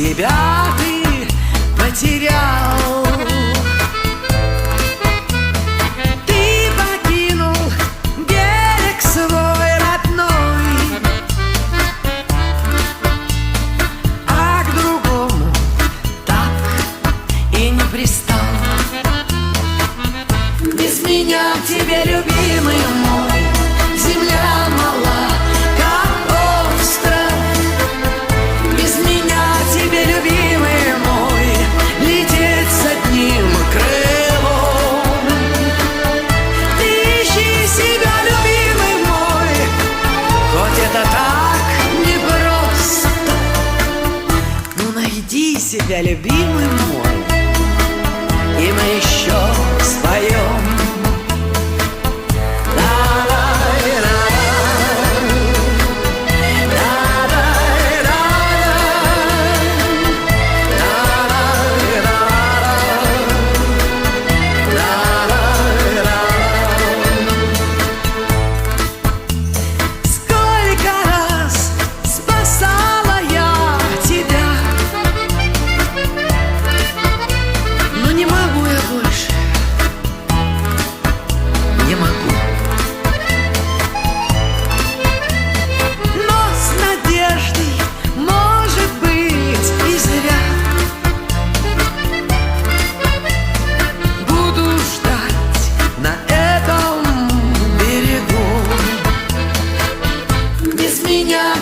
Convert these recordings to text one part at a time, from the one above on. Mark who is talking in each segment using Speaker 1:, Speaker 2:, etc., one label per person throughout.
Speaker 1: себя ты потерял. Ты покинул берег свой родной, а к другому так и не пристал. Без меня тебе, любимый мой, земля мала, как остров. Без меня тебе, любимый мой, лететь с одним крылом. Ты ищи себя, любимый мой, хоть это так непросто. Ну найди себя, любимый мой, и мы еще споем.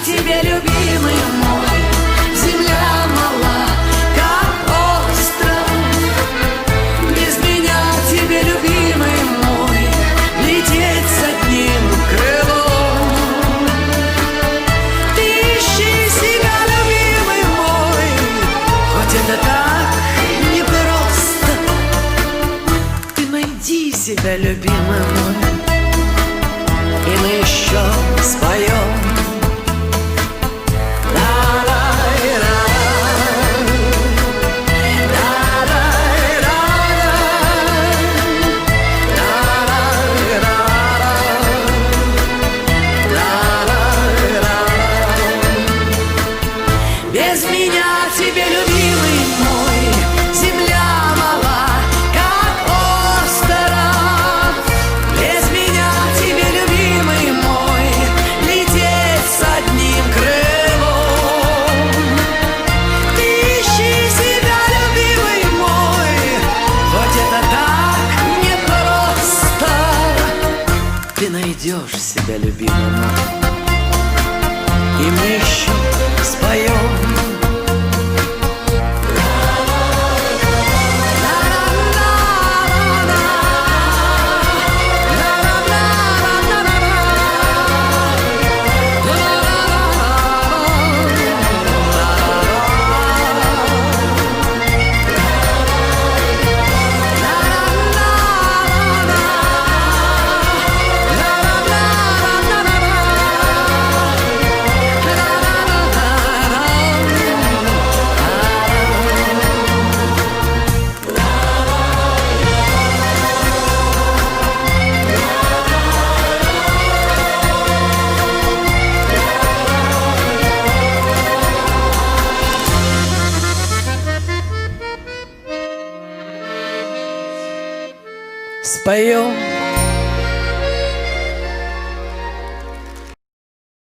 Speaker 1: Тебе, любимый мой, земля мала, как остров. Без меня тебе, любимый мой, лететь с одним крылом. Ты ищи себя, любимый мой, хоть это так непросто. Ты найди себя, любимый мой, и мы еще споем. Без меня тебе, любимый мой, земля мала, как остров. Без меня тебе, любимый мой, лететь с одним крылом. Ты ищи себя, любимый мой, хоть это так непросто. Ты найдешь себя, любимый мой, и мы еще споем. Споем.